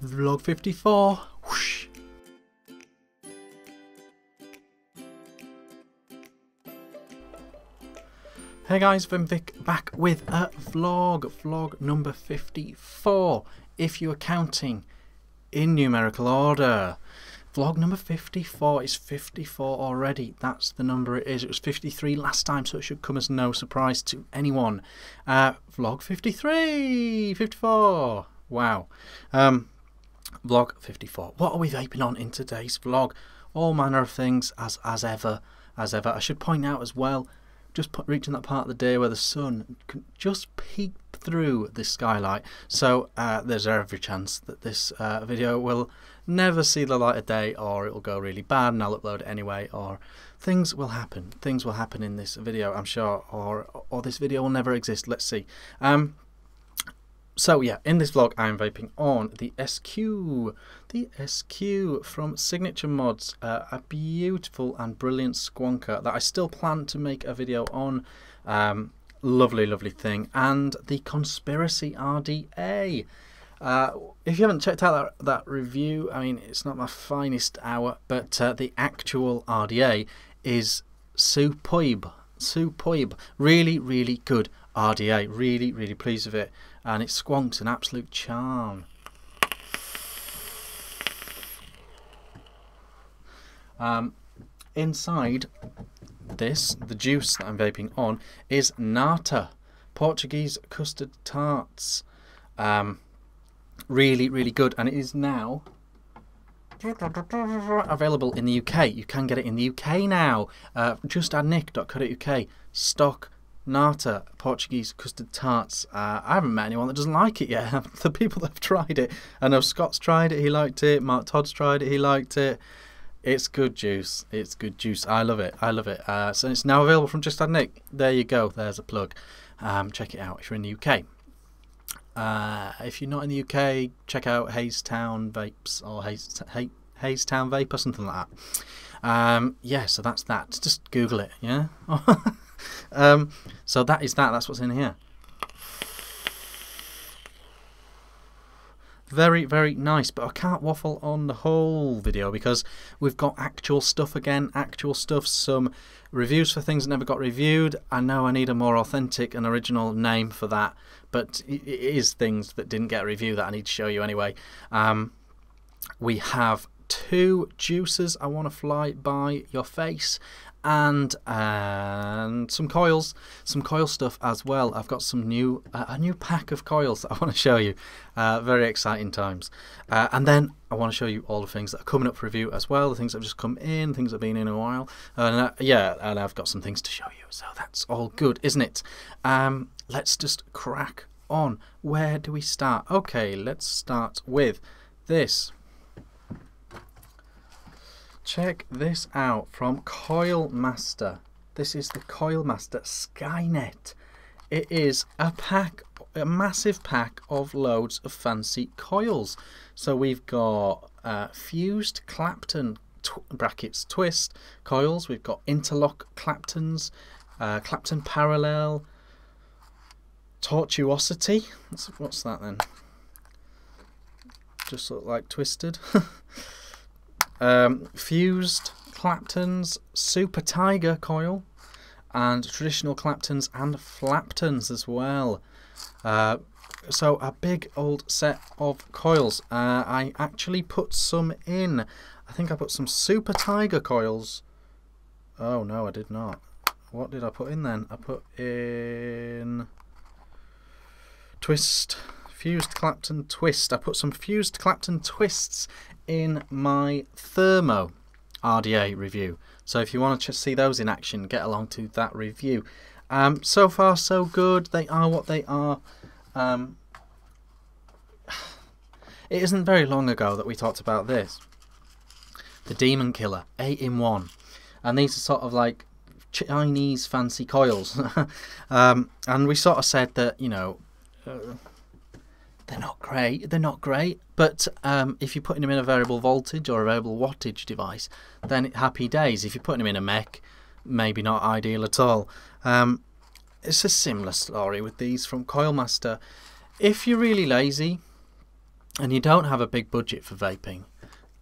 Vlog 54. Whoosh. Hey guys, I'm Vick back with a vlog number 54, if you are counting in numerical order. Vlog number 54 is 54 already, that's the number it is. It was 53 last time, so it should come as no surprise to anyone. Vlog 53, 54, wow. Vlog 54. What are we vaping on in today's vlog? All manner of things as ever. I should point out as well, just reaching that part of the day where the sun can just peek through this skylight, so there's every chance that this video will never see the light of day, or it will go really bad and I'll upload it anyway, or things will happen in this video, I'm sure, or this video will never exist. Let's see. So yeah, in this vlog I'm vaping on the SQ from Signature Mods, a beautiful and brilliant squonker that I still plan to make a video on. Lovely thing. And the Conspiracy RDA. If you haven't checked out that review, I mean, it's not my finest hour, but the actual RDA is superb. Really good RDA. Really pleased with it, and it squonks an absolute charm. Inside this, the juice that I'm vaping on is Nata, Portuguese custard tarts. Really good, and it is now available in the UK. You can get it in the UK now. Amzn.to stock Nata Portuguese custard tarts. I haven't met anyone that doesn't like it yet. The people that have tried it, I know Scott's tried it, he liked it. Mark Todd's tried it, he liked it. It's good juice. It's good juice. I love it. So it's now available from Just Add Nick. There you go. There's a plug. Check it out if you're in the UK. If you're not in the UK, check out Haystown Vapes or Haystown Vape or something like that. Yeah, so that's that. Just Google it. Yeah. So that is that. That's what's in here. Very nice, but I can't waffle on the whole video because we've got actual stuff again, some reviews for things that never got reviewed. I know I need a more authentic and original name for that, but it is things that didn't get a review that I need to show you anyway. We have 2 juices I want to fly by your face, and some coil stuff as well. I've got some a new pack of coils that I want to show you. Very exciting times. And then I want to show you all the things that are coming up for review as well, the things that have just come in, things that have been in a while, and yeah, and I've got some things to show you, so that's all good, isn't it? Let's just crack on. Where do we start? Okay, let's start with this. Check this out from coilmaster. This is the coilmaster Skynet. It is a massive pack of loads of fancy coils. So we've got fused Clapton brackets twist coils. We've got interlock Claptons, Clapton parallel, tortuosity. What's that then? Just sort of like twisted. Fused Claptons, Super Tiger coil, and traditional Claptons and Flaptons as well. So a big old set of coils. I actually put some in. I think I put some Super Tiger coils. Oh no, I did not. What did I put in then? I put in twist, fused Clapton twist. I put some fused Clapton twists in my Thermo RDA review, so if you want to see those in action, get along to that review. So far so good. They are what they are. It isn't very long ago that we talked about this, the Demon Killer 8-in-1, and these are sort of like Chinese fancy coils. And we sort of said that, you know, they're not great, but if you're putting them in a variable voltage or a variable wattage device, then happy days. If you're putting them in a mech, maybe not ideal at all. It's a similar story with these from Coilmaster. If you're really lazy and you don't have a big budget for vaping,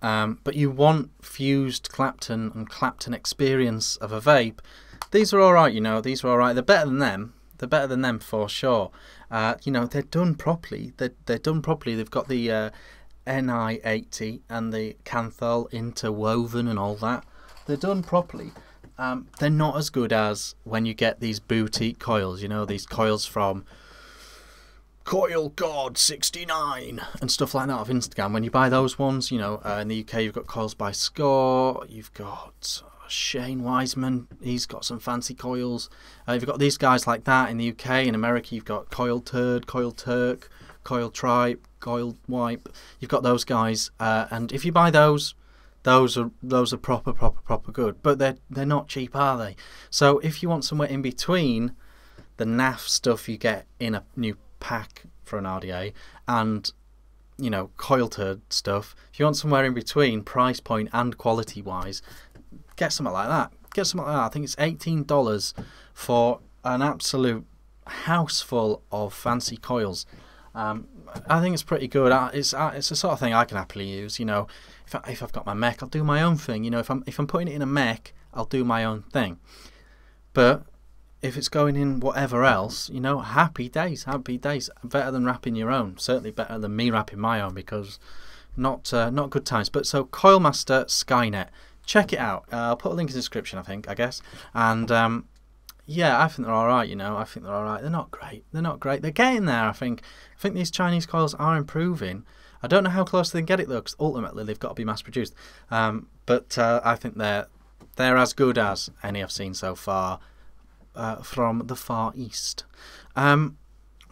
but you want fused Clapton and Clapton experience of a vape, these are alright, you know, these are alright. They're better than them. They're better than them for sure. You know, they're done properly. They're done properly. They've got the Ni80 and the Canthol interwoven and all that. They're done properly. They're not as good as when you get these boutique coils, you know, these coils from Coil God 69 and stuff like that off Instagram. When you buy those ones, you know, in the UK you've got Coils by Score, you've got Shane Wiseman, he's got some fancy coils. You've got these guys like that in the UK. In America you've got Coil Turd, Coil Turk, Coil Tripe, Coil Wipe. You've got those guys, and if you buy those are proper good. But they're not cheap, are they? So if you want somewhere in between the naff stuff you get in a new pack for an RDA and, you know, Coil Turd stuff, if you want somewhere in between price point and quality wise, get something like that. Get something like that. I think it's $18 for an absolute house full of fancy coils. I think it's pretty good. It's the sort of thing I can happily use. You know, if I've got my mech, I'll do my own thing. You know, if I'm putting it in a mech, I'll do my own thing. But if it's going in whatever else, you know, happy days. Better than wrapping your own. Certainly better than me wrapping my own, because not good times. But so Coilmaster Skynet, check it out. I'll put a link in the description, I guess. And yeah, I think they're alright, you know. I think they're alright. They're not great. They're getting there, I think. I think these Chinese coils are improving. I don't know how close they can get it, though, because ultimately they've got to be mass-produced. But I think they're as good as any I've seen so far from the Far East.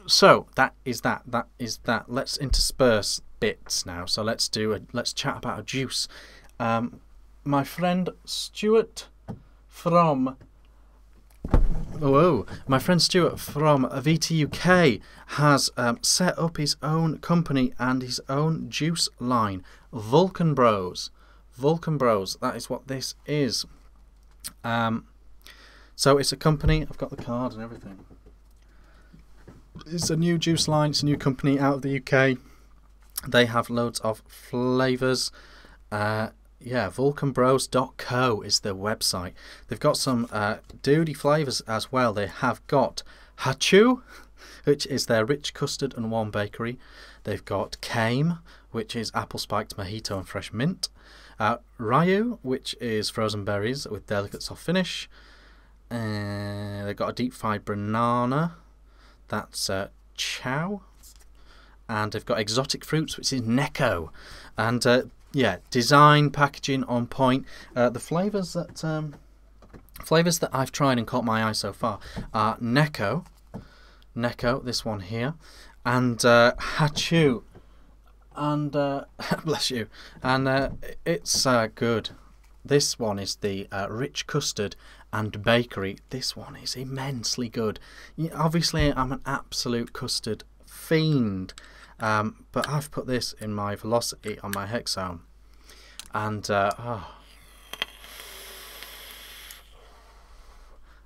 So that is that. Let's intersperse bits now. So let's chat about a juice. My friend Stuart from VT UK has set up his own company and his own juice line, Vulcan Bros. Vulcan Bros, that is what this is. So it's a company, I've got the card and everything. It's a new juice line, it's a new company out of the UK. They have loads of flavours. Yeah, vulcanbros.co is their website. They've got some duty flavours as well. They have got Hachu, which is their rich custard and warm bakery. They've got Kame, which is apple spiked mojito and fresh mint. Ryu, which is frozen berries with delicate soft finish. They've got a deep fried banana. That's Chow. And they've got exotic fruits, which is Neko. And yeah, design, packaging on point. The flavours that I've tried and caught my eye so far are Neko, this one here, and Hachu, and bless you, and it's good. This one is the rich custard and bakery. This one is immensely good. Obviously, I'm an absolute custard fiend. But I've put this in my Velocity on my Hexome, and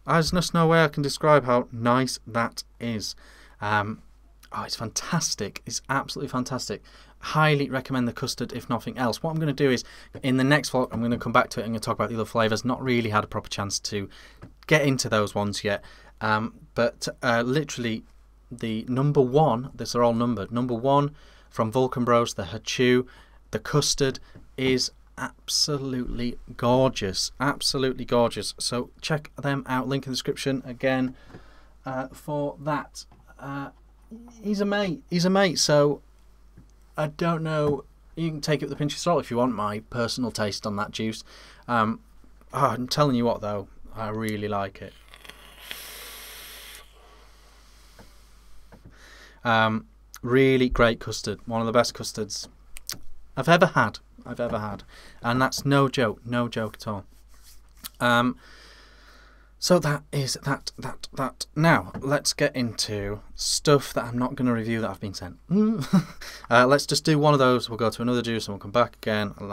there's just no way I can describe how nice that is. Oh, it's fantastic. It's absolutely fantastic. Highly recommend the custard, if nothing else. What I'm going to do is, in the next vlog, I'm going to come back to it and talk about the other flavours. Not really had a proper chance to get into those ones yet, but literally, the number one, these are all numbered, number one from Vulcan Bros, the Hachu, the custard is absolutely gorgeous, so check them out, link in the description again for that. He's a mate, so I don't know, you can take it with a pinch of salt if you want my personal taste on that juice. I'm telling you what though, I really like it. Really great custard, one of the best custards I've ever had, and that's no joke at all. So that is that. Now let's get into stuff that I'm not going to review that I've been sent. Let's just do one of those, we'll go to another juice and we'll come back again, and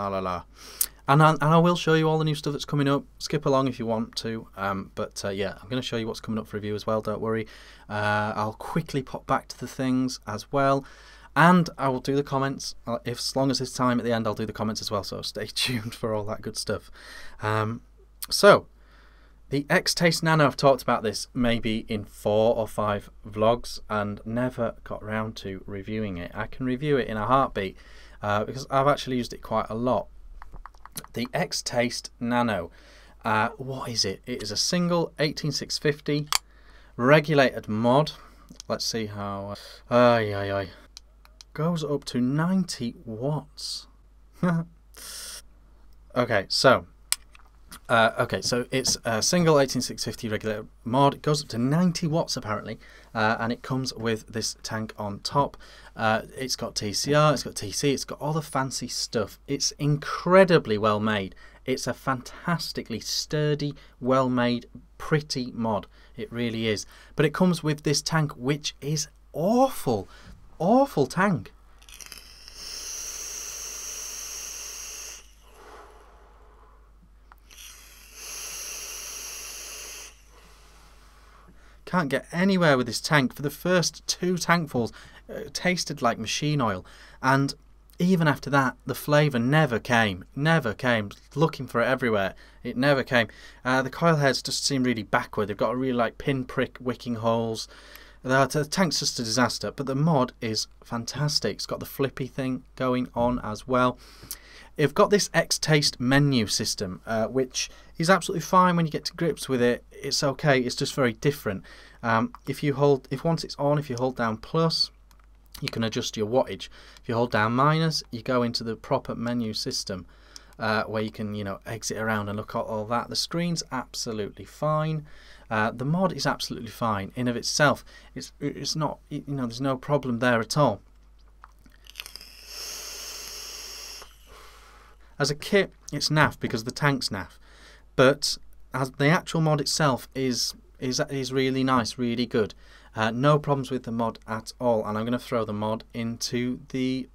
I will show you all the new stuff that's coming up. Skip along if you want to, but yeah, I'm going to show you what's coming up for review as well, don't worry. I'll quickly pop back to the things as well. And I will do the comments. If as long as there's time at the end, I'll do the comments as well. So stay tuned for all that good stuff. So the X-Taste Nano, I've talked about this maybe in 4 or 5 vlogs and never got around to reviewing it. I can review it in a heartbeat because I've actually used it quite a lot. The X-Taste Nano. What is it? It is a single 18650 regulated mod. Let's see how. Goes up to 90 watts. Okay, so it's a single 18650 regulated mod. It goes up to 90 watts apparently, and it comes with this tank on top. It's got TCR, it's got TC, it's got all the fancy stuff. It's incredibly well made. It's a fantastically sturdy, well made, pretty mod. It really is. But it comes with this tank, which is awful. Awful tank. Can't get anywhere with this tank. For the first 2 tankfuls, it tasted like machine oil, and even after that, the flavour never came. Never came. Looking for it everywhere, it never came. The coil heads just seem really backward. They've got a really like pinprick wicking holes. The tank's just a disaster, but the mod is fantastic. It's got the flippy thing going on as well. You've got this X-Taste menu system, which is absolutely fine when you get to grips with it. It's okay. It's just very different. If once it's on, if you hold down plus, you can adjust your wattage. If you hold down minus, you go into the proper menu system, where you can, exit around and look at all that. The screen's absolutely fine. The mod is absolutely fine in of itself. It's not, there's no problem there at all. As a kit, it's naff because the tank's naff, but as the actual mod itself is really nice, really good. No problems with the mod at all, and I'm going to throw the mod into the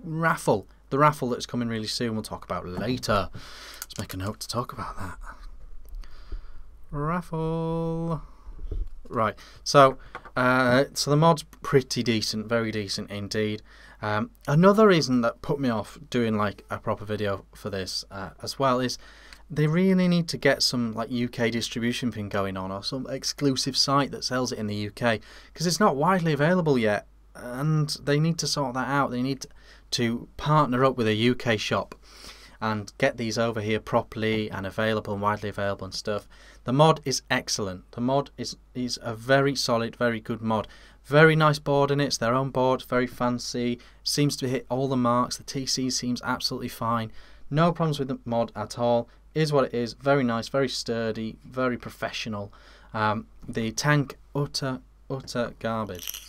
raffle. The raffle that's coming really soon. We'll talk about later. Let's make a note to talk about that. Raffle. Right. So the mod's pretty decent, very decent indeed. Another reason that put me off doing like a proper video for this as well is they really need to get some like UK distribution thing going on, or some exclusive site that sells it in the UK, because it's not widely available yet, and they need to sort that out. They need to partner up with a UK shop and get these over here properly and available and widely available and stuff. The mod is excellent. The mod is a very solid, very good mod. Very nice board in it. It's their own board, very fancy. Seems to hit all the marks. The TC seems absolutely fine. No problems with the mod at all. Is what it is. Very nice, very sturdy, very professional. The tank, utter garbage.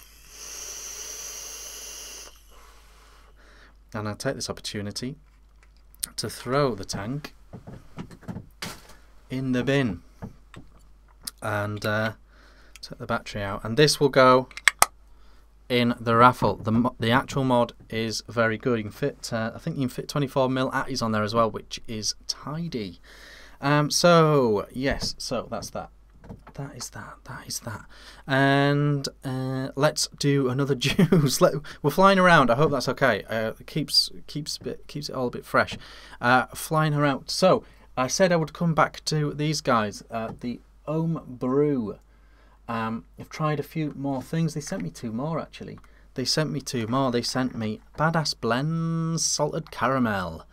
And I'll take this opportunity to throw the tank in the bin and take the battery out. And this will go in the raffle. The actual mod is very good. You can fit, I think you can fit 24mm atties on there as well, which is tidy. So yes, so that's that. That is that. And let's do another juice. We're flying around. I hope that's okay. It keeps it all a bit fresh. Flying around. So I said I would come back to these guys. The Brew. I've tried a few more things. They sent me 2 more actually. They sent me Badass Blends Salted Caramel.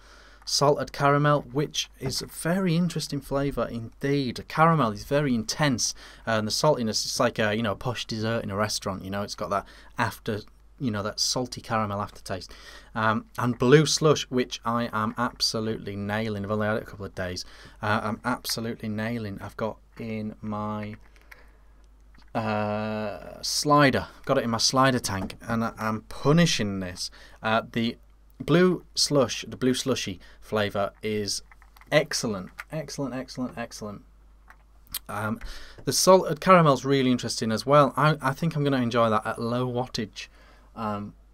Salted caramel, which is a very interesting flavour indeed. Caramel is very intense, and the saltiness is like a posh dessert in a restaurant. It's got that that salty caramel aftertaste. And Blue Slush, which I am absolutely nailing. I've only had it a couple of days. I'm absolutely nailing. I've got in my slider. Got it in my slider tank, and I'm punishing this. The Blue Slush, the Blue Slushy flavour is excellent. The salted caramel's really interesting as well. I think I'm going to enjoy that at low wattage.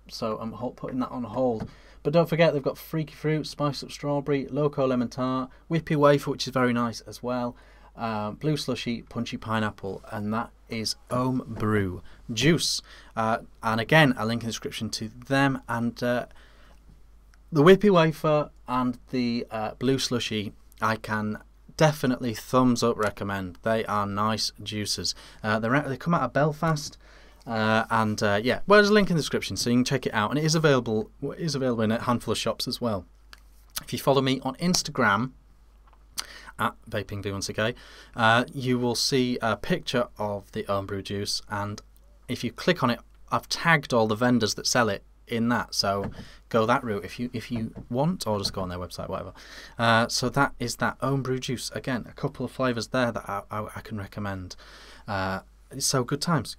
So I'm putting that on hold. But don't forget, they've got Freaky Fruit, Spiced Up Strawberry, Loco Lemon Tart, Whippy Wafer, which is very nice as well. Blue Slushy, Punchy Pineapple, and that is Ehpro Juice, and again a link in the description to them, and the Whippy Wafer and the Blue Slushy I can definitely thumbs up recommend. They are nice juicers. They come out of Belfast, and yeah, well, there's a link in the description so you can check it out, and it is available in a handful of shops as well. If you follow me on Instagram at vapingv1ck, you will see a picture of the Ehpro juice, and if you click on it, I've tagged all the vendors that sell it in that, so go that route if you want, or just go on their website, whatever. So that is that Ehpro juice. Again, a couple of flavors there that I can recommend. So good times.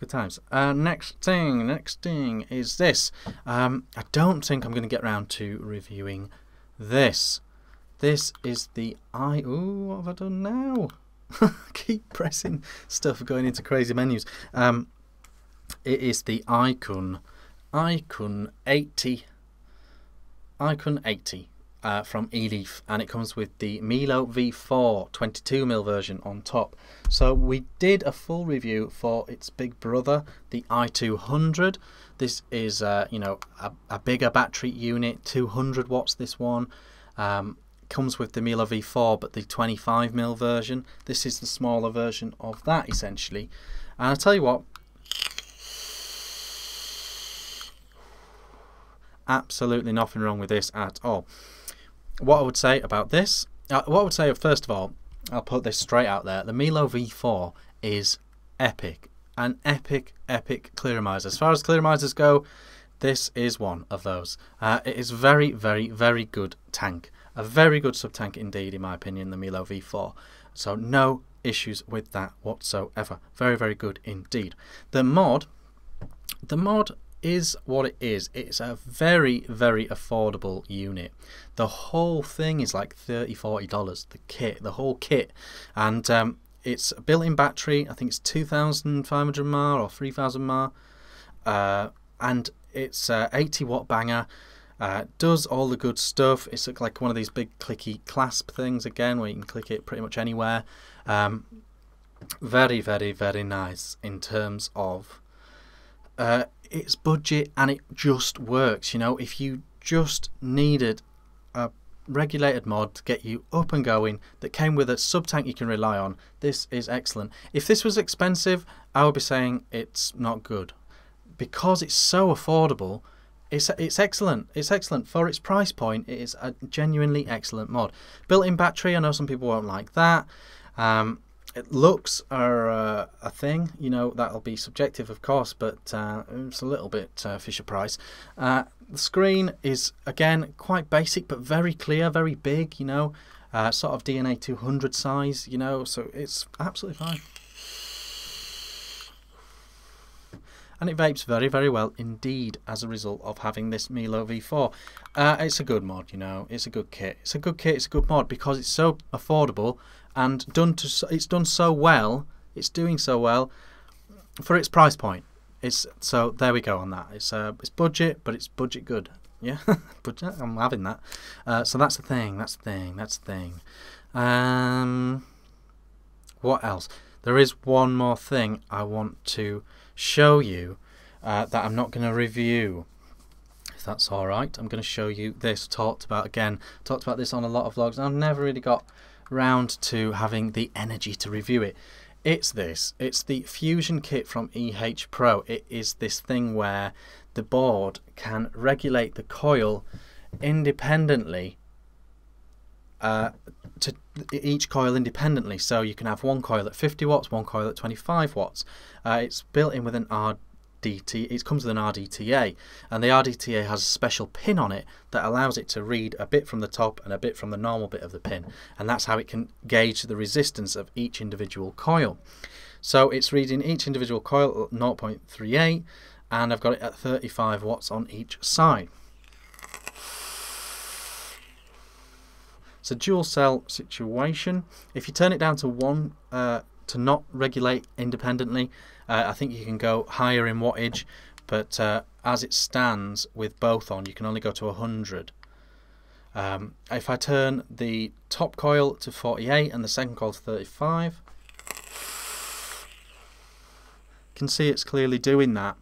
Next thing is this. I don't think I'm going to get around to reviewing this. This is the ooh, what have I done now? Keep pressing stuff, going into crazy menus. It is the Ican 80 from Eleaf, and it comes with the Milo V4 22mm version on top. So we did a full review for its big brother, the i200. This is you know, a bigger battery unit, 200 watts this one. Comes with the Milo V4 but the 25mm version. This is the smaller version of that essentially, and I'll tell you what, absolutely nothing wrong with this at all. What I would say about this, first of all, I'll put this straight out there, the Milo V4 is epic, an epic clearomizer. As far as clearomizers go, this is one of those. It is very good tank, a very good sub tank indeed in my opinion, the Milo V4, so no issues with that whatsoever. Very good indeed. The mod is what it is. It's a very affordable unit. The whole thing is like $30–40, the whole kit, and it's a built-in battery. I think it's 2,500 mAh or 3,000 mAh, and it's 80-watt banger. Does all the good stuff. It's like one of these big clicky clasp things again, where you can click it pretty much anywhere. Very nice in terms of it's budget, and it just works. You know, if you just needed a regulated mod to get you up and going that came with a sub tank you can rely on, this is excellent. If this was expensive, I would be saying it's not good. Because it's so affordable, it's excellent. It's excellent for its price point. It is a genuinely excellent mod. Built-in battery, I know some people won't like that. Looks are a thing, you know, that'll be subjective of course, but it's a little bit Fisher Price. The screen is again quite basic but very clear, very big, you know, sort of DNA 200 size, you know, so it's absolutely fine. And it vapes very well indeed as a result of having this Milo V4. It's a good mod, you know, it's a good kit. It's a good mod because it's so affordable and it's done so well. It's doing so well for its price point. So there we go on that. It's budget, but it's budget good. Yeah, budget. I'm having that. So that's the thing. What else? There is one more thing I want to show you that I'm not going to review, if that's alright. I'm going to show you this. Talked about this on a lot of vlogs, and I've never really got round to having the energy to review it. It's the Fusion kit from Ehpro. It is this thing where the board can regulate the coil independently, to each coil independently, so you can have one coil at 50 watts, one coil at 25 watts. It's built in with an RDT. It comes with an RDTA, and the RDTA has a special pin on it that allows it to read a bit from the top and a bit from the normal bit of the pin, and that's how it can gauge the resistance of each individual coil. So it's reading each individual coil at 0.38, and I've got it at 35 watts on each side. It's a dual cell situation. If you turn it down to 1 to not regulate independently, I think you can go higher in wattage, but as it stands with both on, you can only go to 100. If I turn the top coil to 48 and the second coil to 35, can see it's clearly doing that.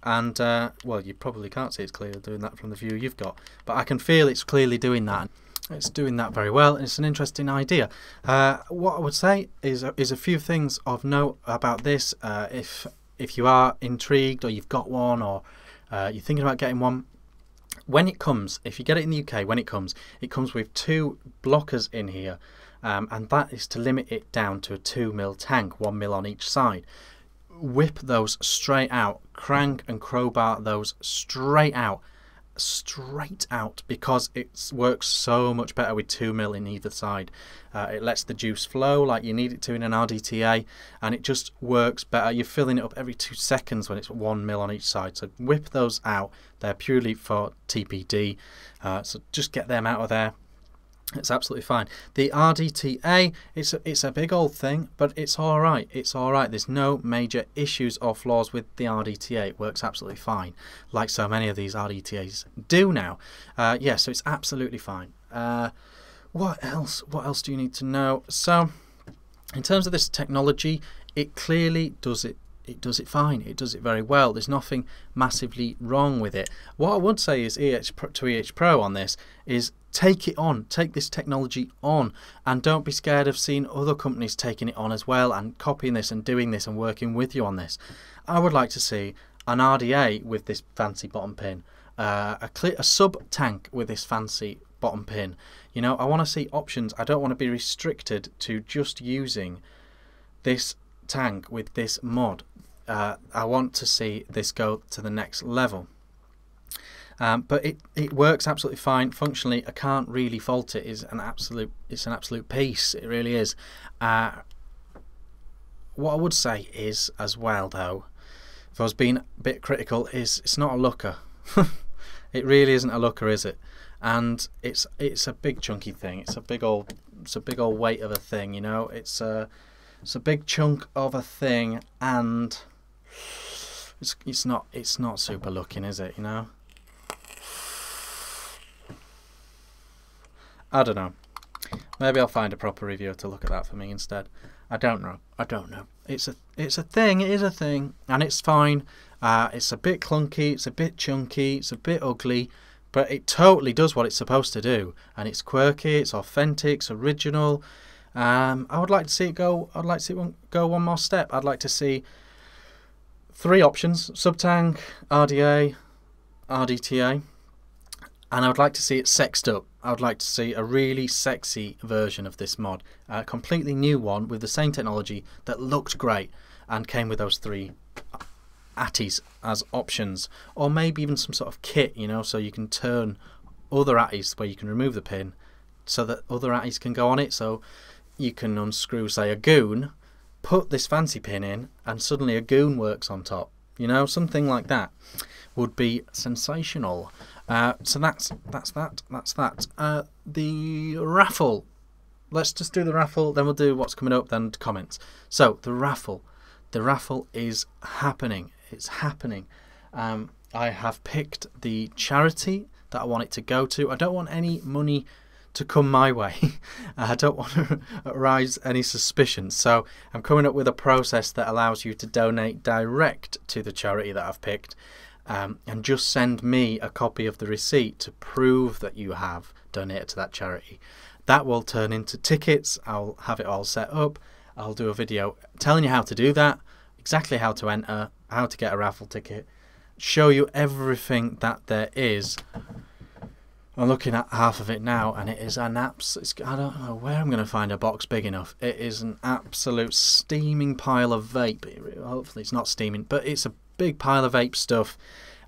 And well, you probably can't see it's clearly doing that from the view you've got, but I can feel it's clearly doing that. It's doing that very well. It's an interesting idea. What I would say is a few things of note about this. If you are intrigued, or you've got one, or you're thinking about getting one, when it comes, if you get it in the UK, when it comes with 2 blockers in here, and that is to limit it down to a 2mm tank, 1mm on each side. Whip those straight out, crank and crowbar those straight out, because it works so much better with 2mm in either side. It lets the juice flow like you need it to in an RDTA, and it just works better. You're filling it up every 2 seconds when it's 1mm on each side. So whip those out. They're purely for TPD, so just get them out of there. It's absolutely fine. The RDTA, it's a big old thing, but it's alright. It's alright. There's no major issues or flaws with the RDTA. It works absolutely fine, like so many of these RDTAs do now. Yeah, so it's absolutely fine. What else? What else do you need to know? So, in terms of this technology, it clearly does it. It does it fine. It does it very well. There's nothing massively wrong with it. What I would say is to Ehpro on this is take it on, take this technology on, and don't be scared of seeing other companies taking it on as well and copying this and doing this and working with you on this. I would like to see an RDA with this fancy bottom pin, a sub tank with this fancy bottom pin. You know, I want to see options. I don't want to be restricted to just using this tank with this mod. I want to see this go to the next level. But it works absolutely fine functionally. I can't really fault it. It's an absolute piece. It really is. What I would say is as well, though, if I was being a bit critical, is it's not a looker. It really isn't a looker, is it? And it's a big chunky thing. It's a big old weight of a thing. You know, it's a big chunk of a thing, and it's not super looking, is it? You know. I don't know. Maybe I'll find a proper reviewer to look at that for me instead. I don't know. It's a thing. It is a thing, and it's fine. It's a bit clunky. It's a bit chunky. It's a bit ugly, but it totally does what it's supposed to do, and it's quirky. It's authentic. It's original. I would like to see it go. I'd like to see it go one more step. I'd like to see 3 options: sub-tank, RDA, RDTA. And I would like to see it sexed up. I would like to see a really sexy version of this mod. A completely new one with the same technology that looked great and came with those 3 atties as options. Or maybe even some sort of kit, you know, so you can turn other atties where you can remove the pin so that other atties can go on it. So you can unscrew, say, a goon, put this fancy pin in, and suddenly a goon works on top. You know, something like that would be sensational. So that's that. The raffle. Let's just do the raffle, then we'll do what's coming up, then comments. So the raffle is happening. It's happening. I have picked the charity that I want it to go to. I don't want any money to come my way. I don't want to arise any suspicion. So I'm coming up with a process that allows you to donate direct to the charity that I've picked. And just send me a copy of the receipt to prove that you have donated to that charity. That will turn into tickets. I'll have it all set up. I'll do a video telling you how to do that, exactly how to enter, how to get a raffle ticket, show you everything that there is. I'm looking at half of it now, and it is an I don't know where I'm going to find a box big enough. It is an absolute steaming pile of vape. Hopefully it's not steaming, but it's a big pile of vape stuff,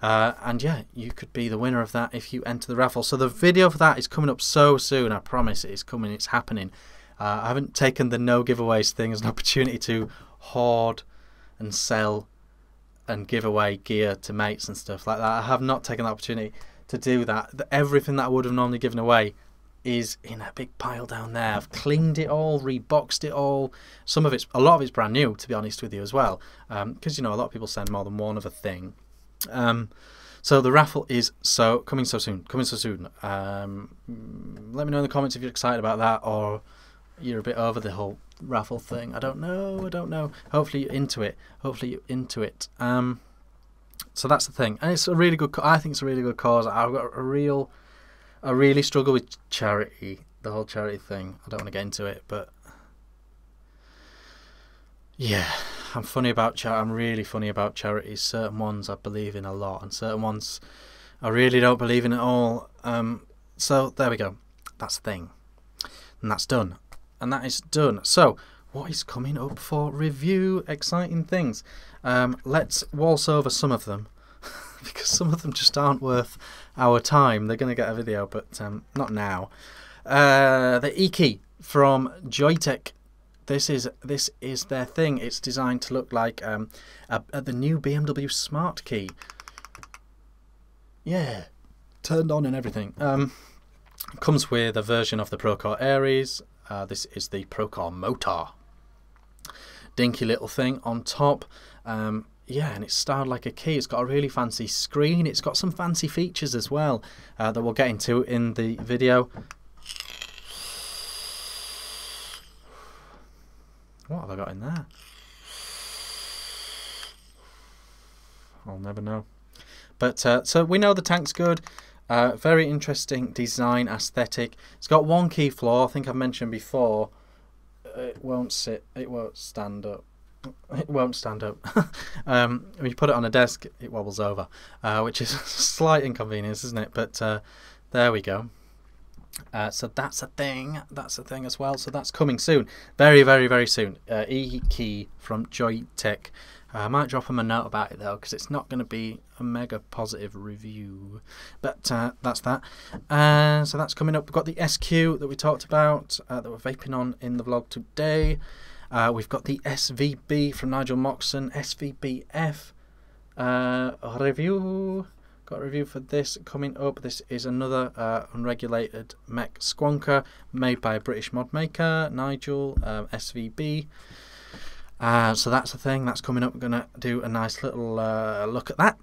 and yeah, you could be the winner of that if you enter the raffle. So the video for that is coming up so soon. I promise it is coming. It's happening. I haven't taken the no giveaways thing as an opportunity to hoard and sell and give away gear to mates and stuff like that. I have not taken the opportunity to do that. Everything that I would have normally given away is in a big pile down there. I've cleaned it all, reboxed it all. A lot of it's brand new, to be honest with you, as well, because you know a lot of people send more than one of a thing. So the raffle is coming so soon. Let me know in the comments if you're excited about that, or you're a bit over the whole raffle thing. I don't know. Hopefully you're into it. So that's the thing, and it's a really good. I think it's a really good cause. I've got I really struggle with charity, the whole charity thing. I don't want to get into it, but yeah, I'm really funny about charities. Certain ones I believe in a lot, and certain ones I really don't believe in at all. So there we go. That's the thing, and that's done, and that is done. So what is coming up for review? Exciting things. Let's waltz over some of them because some of them just aren't worth our time. They're going to get a video, but not now. The ecig from Joytech. This is their thing. It's designed to look like the new BMW Smart Key. Yeah, turned on and everything. Comes with a version of the Procore Aries. This is the Procore Motor. Dinky little thing on top. Yeah, and it's styled like a key. It's got a really fancy screen. It's got some fancy features as well that we'll get into in the video. What have I got in there? I'll never know. But so we know the tank's good. Very interesting design aesthetic. It's got one key flaw. I think I've mentioned before. It won't sit. It won't stand up. It won't stand up. When you put it on a desk, it wobbles over, which is a slight inconvenience, isn't it? But there we go. So that's a thing. That's a thing as well. So that's coming soon. Very, very, very soon. ecig from Joytech. I might drop them a note about it though, because it's not going to be a mega positive review. But that's that. So that's coming up. We've got the SQ that we talked about, that we're vaping on in the vlog today. We've got the SVB from Nigel Moxon, SVBF review. Got a review for this coming up. This is another unregulated mech squonker made by a British mod maker, Nigel, SVB. So that's the thing that's coming up. We're going to do a nice little look at that.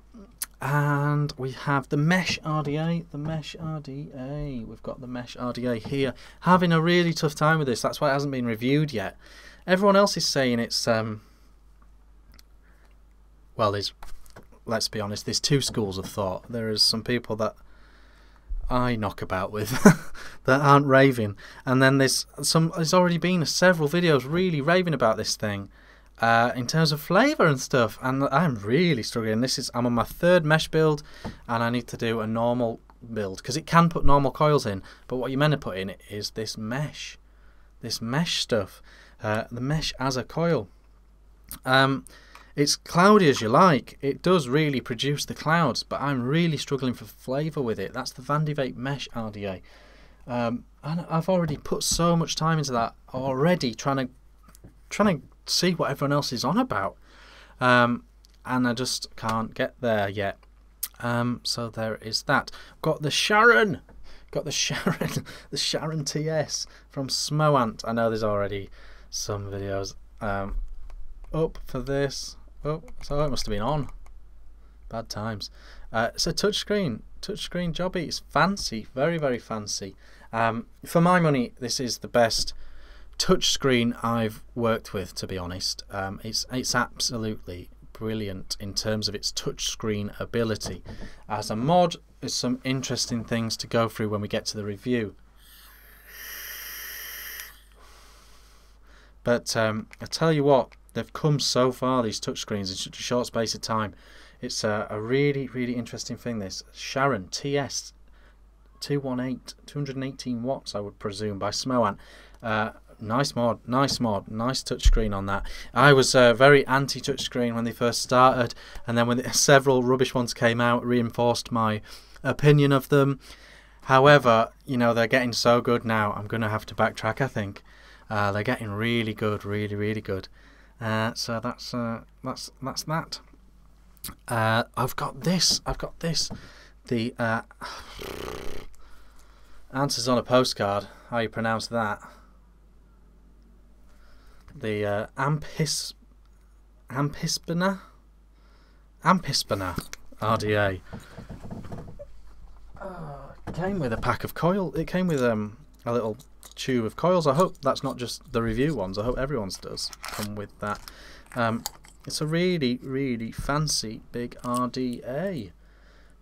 And we have the Mesh RDA. The Mesh RDA. We've got the Mesh RDA here. Having a really tough time with this. That's why it hasn't been reviewed yet. Everyone else is saying it's well, let's be honest, there's two schools of thought. There is some people that I knock about with that aren't raving, and then there's already been several videos really raving about this thing in terms of flavour and stuff, and I'm really struggling. I'm on my third mesh build, and I need to do a normal build because it can put normal coils in, but what you're meant to put in it is this mesh stuff, the mesh as a coil. It's cloudy as you like. It does really produce the clouds, but I'm really struggling for flavour with it. That's the Vape Mesh RDA. And I've already put so much time into that already, trying to see what everyone else is on about. And I just can't get there yet. So there is that. Got the Charon. The Charon TS from Smoant. I know there's already some videos up for this. Oh, so it must have been on. Bad times. It's a touchscreen jobby. It's fancy, very, very fancy. For my money, this is the best touchscreen I've worked with, to be honest. It's absolutely brilliant in terms of its touchscreen ability. As a mod, there's some interesting things to go through when we get to the review. But I tell you what, they've come so far, these touchscreens, in such a short space of time. It's a really, really interesting thing, this. Charon TS 218 watts, I would presume, by Smoant. Nice mod, nice touchscreen on that. I was very anti-touchscreen when they first started, and then when several rubbish ones came out, it reinforced my opinion of them. However, you know, they're getting so good now, I'm going to have to backtrack, I think. They're getting really good, really, really good. So that's that. I've got this. The answers on a postcard. How you pronounce that? The Ampispina RDA. It came with a pack of coil. It came with a little tube of coils. I hope that's not just the review ones. I hope everyone's does come with that. It's a really, really fancy big RDA.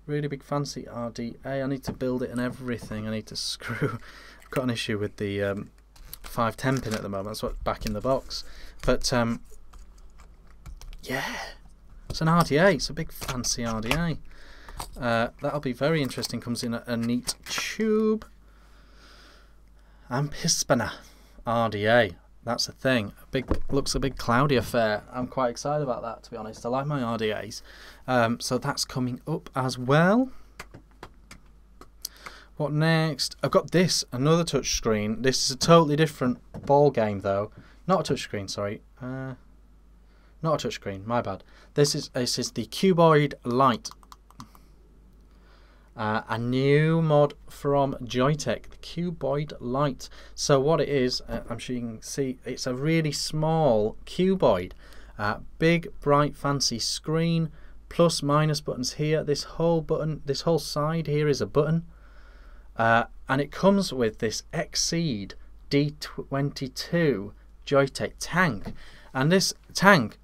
Really big fancy RDA. I need to build it and everything. I need to screw. I've got an issue with the 510 pin at the moment. That's what's back in the box. But yeah, it's an RDA. It's a big fancy RDA. That'll be very interesting. Comes in a neat tube. And Pispana RDA. That's the thing. Looks a big cloudy affair. I'm quite excited about that, to be honest. I like my RDAs. So that's coming up as well. What next? I've got this, another touchscreen. This is a totally different ball game, though. Not a touchscreen, sorry. Not a touchscreen. My bad. This is the Cuboid Lite. A new mod from Joytech, the Cuboid Lite. So what it is, I'm sure you can see, it's a really small cuboid. Big, bright, fancy screen, plus, minus buttons here. This whole side here is a button. And it comes with this ecig D22 Joytech tank. And this tank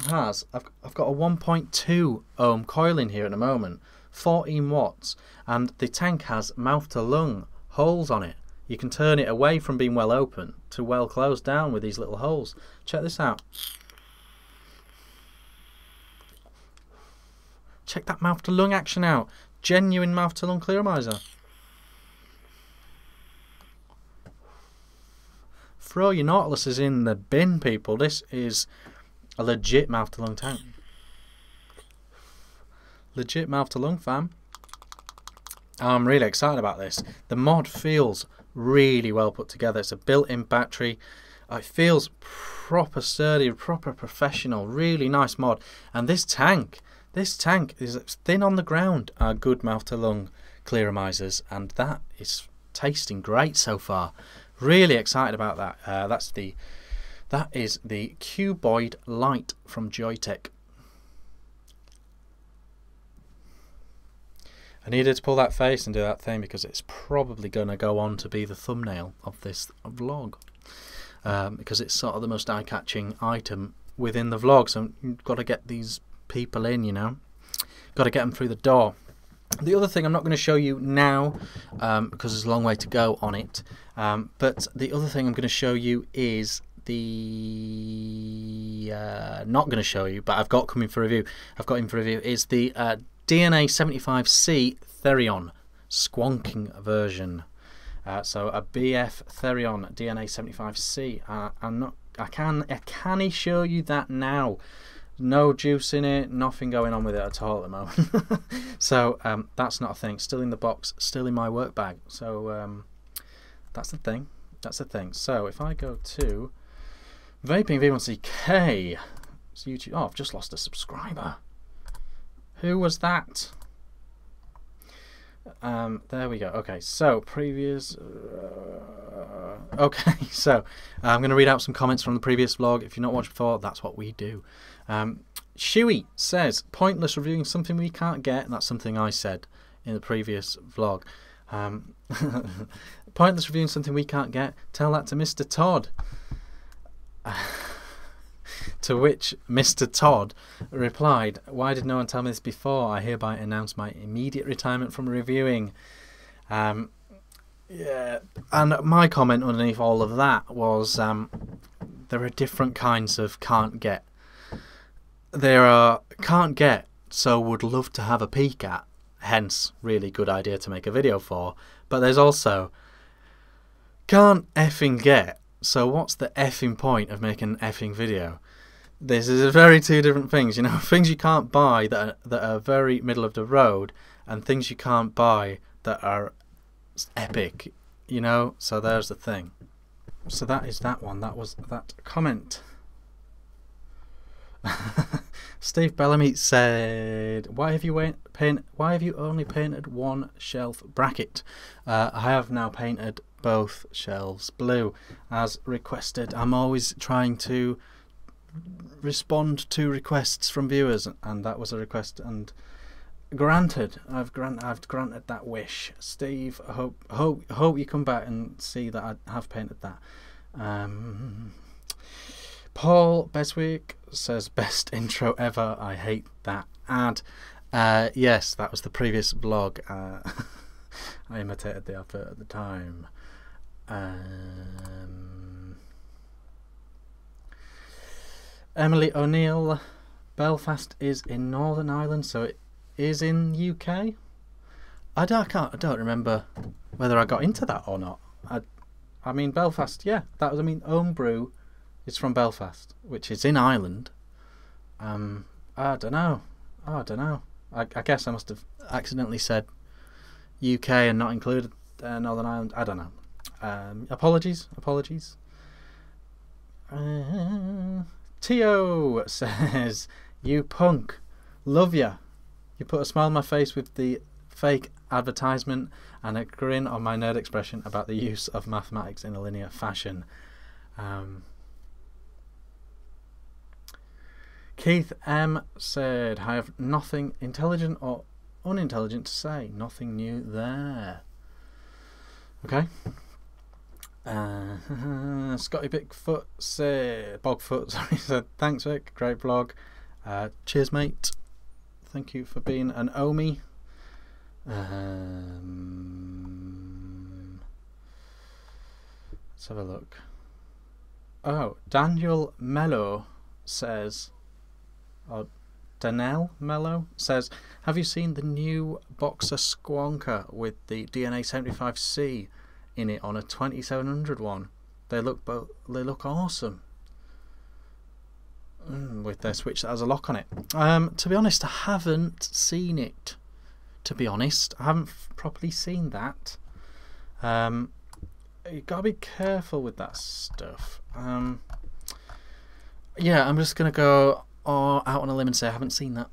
has, I've got a 1.2 ohm coil in here at the moment. 14 watts, and the tank has mouth to lung holes on it. You can turn it away from being well open to well closed down with these little holes. Check this out. Check that mouth to lung action out. Genuine mouth to lung clearomizer. Throw your Nautiluses in the bin, people. This is a legit mouth to lung tank. Legit mouth to lung, fam. I'm really excited about this. The mod feels really well put together. It's a built-in battery. It feels proper sturdy, proper professional. Really nice mod. And this tank is thin on the ground. Are good mouth to lung clearomizers, and that is tasting great so far. Really excited about that. That is the Cuboid Lite from Joytech. I needed to pull that face and do that thing because it's probably going to go on to be the thumbnail of this vlog, because it's sort of the most eye-catching item within the vlog. So you've got to get these people in, you know, got to get them through the door. The other thing I'm not going to show you now because there's a long way to go on it, but the other thing I'm going to show you is the not going to show you, but I've got coming for review. I've got in for review is the DNA75C Therion squonking version. So a BF Therion DNA75C. I can show you that now. No juice in it, nothing going on with it at all at the moment. So that's not a thing. Still in the box, still in my work bag. So that's the thing. That's the thing. So if I go to Vaping V1CK, it's YouTube. Oh, I've just lost a subscriber. Who was that? There we go. Okay, so previous. Okay, so I'm going to read out some comments from the previous vlog. If you're not watched before, that's what we do. Shuey says, pointless reviewing something we can't get. And that's something I said in the previous vlog. Pointless reviewing something we can't get. Tell that to Mr. Todd. To which Mr. Todd replied, why did no one tell me this before? I hereby announce my immediate retirement from reviewing. Yeah, and my comment underneath all of that was there are different kinds of can't get. There are can't get, so would love to have a peek at, hence really good idea to make a video for. But there's also can't effing get, so what's the effing point of making an effing video? This is a very two different things, you know, things you can't buy that are very middle of the road, and things you can't buy that are epic, you know. So there's the thing. So that is that one. That was that comment. Steve Bellamy said, why have you only painted one shelf bracket? I have now painted both shelves blue as requested. I'm always trying to respond to requests from viewers, and that was a request, and granted. I've granted that wish. Steve, I hope you come back and see that I have painted that. Paul Beswick says, best intro ever. I hate that ad. Yes, that was the previous blog. I imitated the advert at the time. Emily O'Neill, Belfast is in Northern Ireland, so it is in UK. I don't remember whether I got into that or not. I mean, Belfast, yeah, that was. I mean, Brew is from Belfast, which is in Ireland. I don't know. I guess I must have accidentally said UK and not included Northern Ireland. I don't know. Apologies. Tio says, you punk, love ya. You put a smile on my face with the fake advertisement and a grin on my nerd expression about the use of mathematics in a linear fashion. Keith M said, I have nothing intelligent or unintelligent to say. Nothing new there. Okay. Scotty Bigfoot said, Bogfoot, sorry, said, thanks Vic, great blog. Cheers mate. Thank you for being an Omi. Let's have a look. Oh, Daniel Mello says, or Danelle Mello says, have you seen the new Boxer Squonker with the DNA 75C in it on a 2700 one? They look awesome. With their switch that has a lock on it. To be honest, I haven't seen it. To be honest, I haven't properly seen that. You gotta be careful with that stuff. Yeah, I'm just gonna go out on a limb and say I haven't seen that.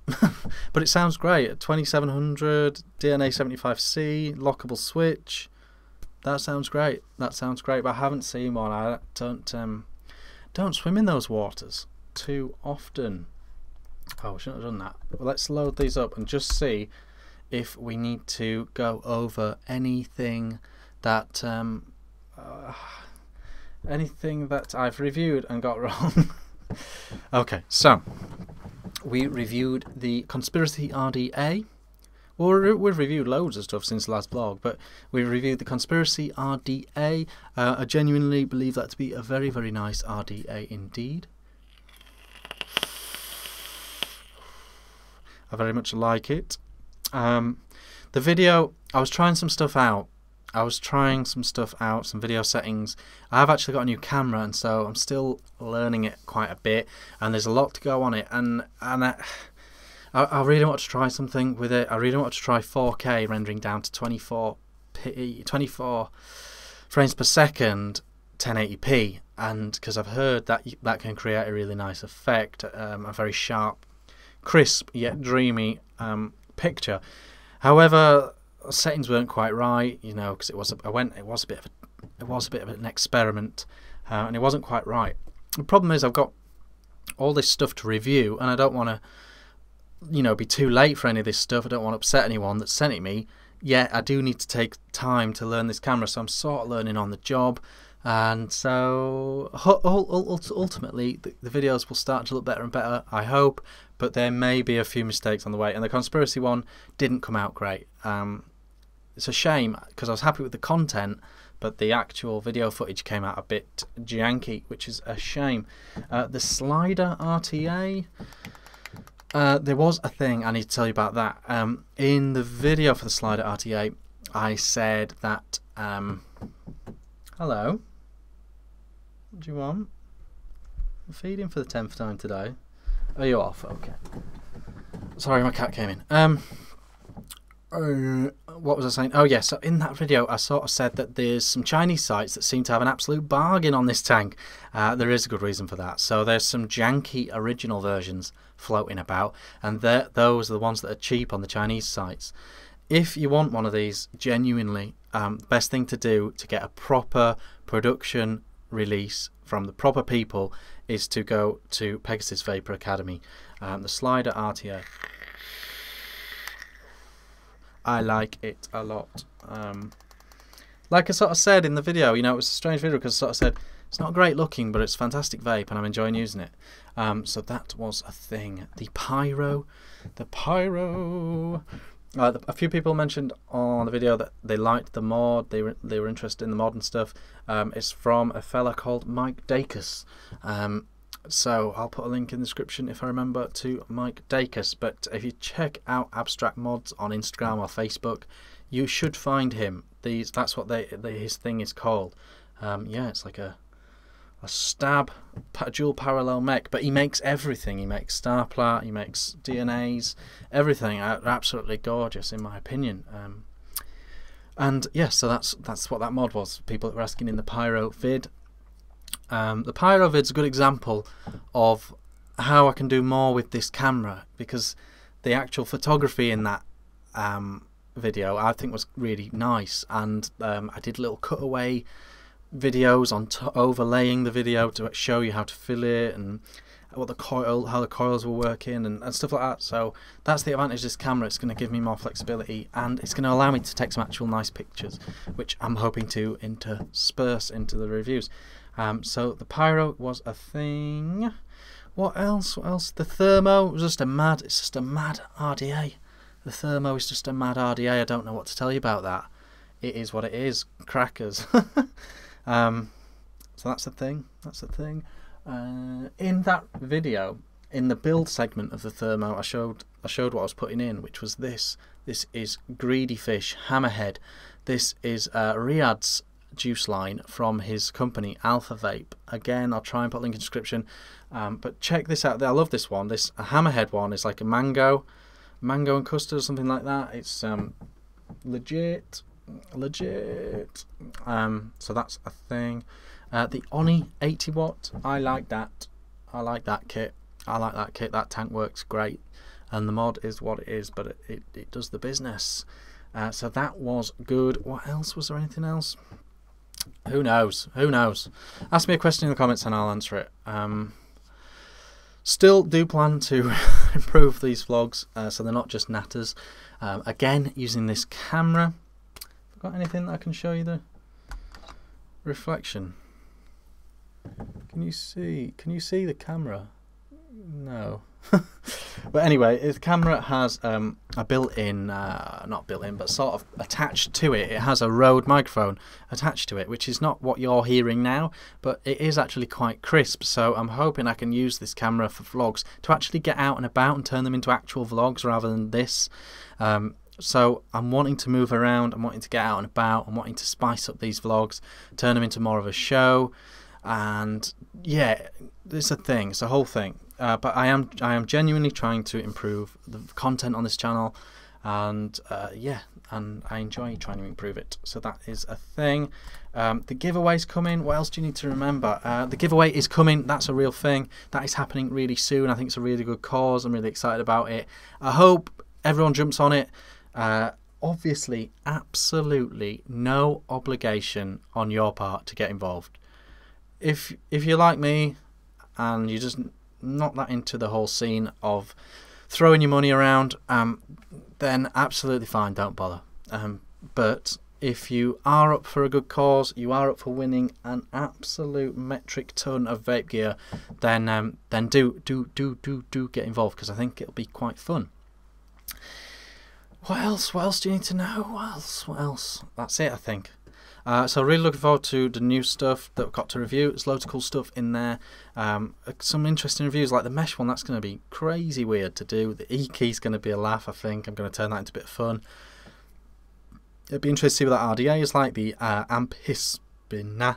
But it sounds great. 2700 DNA 75C lockable switch. That sounds great. But I haven't seen one. I don't swim in those waters too often. Oh, I shouldn't have done that. Well, let's load these up and just see if we need to go over anything that I've reviewed and got wrong. Okay, so we reviewed the Conspiracy RDA. Well, we've reviewed loads of stuff since the last vlog, but we reviewed the Conspiracy RDA. I genuinely believe that to be a very, very nice RDA indeed. I very much like it. The video, I was trying some stuff out. Some video settings. I have actually got a new camera, and so I'm still learning it quite a bit, and there's a lot to go on it, and I really want to try something with it. I really want to try 4K rendering down to 24 frames per second, 1080p, and because I've heard that that can create a really nice effect, a very sharp, crisp yet dreamy picture. However, settings weren't quite right, you know, because it was a bit of an experiment, and it wasn't quite right. The problem is I've got all this stuff to review, and I don't want to, you know, be too late for any of this stuff. I don't want to upset anyone that sent it me. Yet I do need to take time to learn this camera, so I'm sort of learning on the job. And so ultimately the videos will start to look better and better, I hope, but there may be a few mistakes on the way. And the conspiracy one didn't come out great. It's a shame, because I was happy with the content, but the actual video footage came out a bit janky, which is a shame. The slider RTA, there was a thing I need to tell you about that. In the video for the slider RTA, I said that, hello, what do you want? I'm feeding for the 10th time today. Are you off? Okay. Sorry, my cat came in. What was I saying? Oh yeah, so in that video I sort of said that there's some Chinese sites that seem to have an absolute bargain on this tank. There is a good reason for that. So there's some janky original versions floating about, and those are the ones that are cheap on the Chinese sites. If you want one of these, genuinely, the best thing to do to get a proper production release from the proper people is to go to Pegasus Vapor Academy. The slider RTA. I like it a lot. Like I sort of said in the video, you know, it was a strange video because I sort of said it's not great looking, but it's fantastic vape and I'm enjoying using it. So that was a thing. The Pyro. A few people mentioned on the video that they liked the mod, they were interested in the mod and stuff. It's from a fella called Mike Dacus. So I'll put a link in the description if I remember to Mike Dacus. But if you check out Abstract Mods on Instagram or Facebook, you should find him. That's what his thing is called. Yeah, it's like a stab dual parallel mech, but he makes everything. He makes star plat, he makes DNAs, everything. Absolutely gorgeous in my opinion. And yeah, so that's what that mod was. People that were asking in the Pyro vid. The Pyro vid's a good example of how I can do more with this camera, because the actual photography in that video I think was really nice, and I did little cutaway videos on overlaying the video to show you how to fill it and how the coils were working and stuff like that. So that's the advantage of this camera. It's going to give me more flexibility and it's going to allow me to take some actual nice pictures, which I'm hoping to intersperse into the reviews. So the Pyro was a thing. What else? The Thermo was just it's just a mad RDA. The Thermo is just a mad RDA. I don't know what to tell you about that. It is what it is. Crackers. So that's the thing. In that video, in the build segment of the Thermo, I showed what I was putting in, which was this. This is Greedy Fish Hammerhead. This is Riyadh's juice line from his company Alpha Vape. Again, I'll try and put a link in the description. But check this out. I love this one. This Hammerhead one is like a mango and custard or something like that. It's legit. So that's a thing. The Oni 80 watt, I like that kit. That tank works great, and the mod is what it is, but it does the business. So that was good. What else? Was there anything else? Who knows? Ask me a question in the comments and I'll answer it. Still do plan to improve these vlogs so they're not just natters. Again, using this camera. Got anything that I can show you? The reflection. Can you see the camera? No. But anyway, the camera has a built-in, not built-in, but sort of attached to it. It has a Rode microphone attached to it, which is not what you're hearing now, but it is actually quite crisp. So I'm hoping I can use this camera for vlogs to actually get out and about and turn them into actual vlogs rather than this. So I'm wanting to move around, I'm wanting to get out and about, I'm wanting to spice up these vlogs, turn them into more of a show, and yeah, it's a thing, it's a whole thing. But I am genuinely trying to improve the content on this channel, and yeah, and I enjoy trying to improve it. So that is a thing. The giveaway's coming. What else do you need to remember? The giveaway is coming. That's a real thing. That is happening really soon. I think it's a really good cause. I'm really excited about it. I hope everyone jumps on it. Obviously, absolutely no obligation on your part to get involved. If you're like me and you're just not that into the whole scene of throwing your money around, then absolutely fine, don't bother. But if you are up for a good cause, you are up for winning an absolute metric ton of vape gear, then do get involved, because I think it'll be quite fun. What else do you need to know? What else? That's it, I think. So really looking forward to the new stuff that we've got to review. There's loads of cool stuff in there. Some interesting reviews, like the mesh one. That's going to be crazy weird to do. The E-key's going to be a laugh, I think. I'm going to turn that into a bit of fun. It'd be interesting to see what that RDA is like. The Ampispina.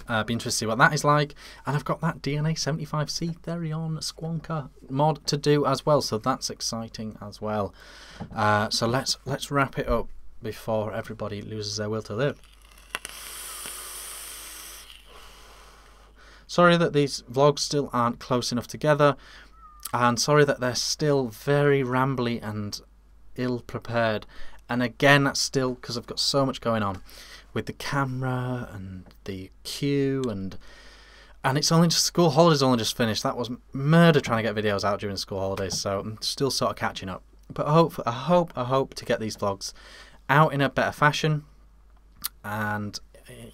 Be interested to see what that is like. And I've got that DNA 75C Therion Squonker mod to do as well, so that's exciting as well. So let's wrap it up before everybody loses their will to live. Sorry that these vlogs still aren't close enough together, and sorry that they're still very rambly and ill prepared. And again, that's still because I've got so much going on with the camera and the queue, and it's only just school holidays only just finished. That was murder trying to get videos out during school holidays, so I'm still sort of catching up. But I hope to get these vlogs out in a better fashion, and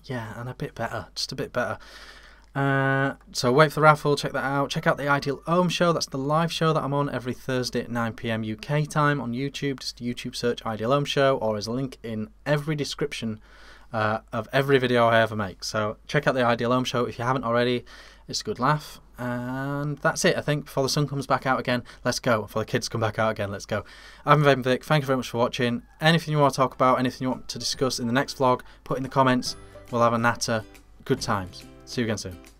yeah, and a bit better, just a bit better. So wait for the raffle, check that out. Check out the Ideal Ohm Show. That's the live show that I'm on every Thursday at 9 PM UK time on YouTube. Just YouTube search Ideal Ohm Show, or there's a link in every description of every video I ever make. So check out the Ideal Ohm Show if you haven't already. It's a good laugh. And that's it, I think. Before the sun comes back out again, let's go. Before the kids come back out again, let's go. I'm Vape and Vick. Thank you very much for watching. Anything you want to talk about, anything you want to discuss in the next vlog, put in the comments. We'll have a natter. Good times. See you again soon.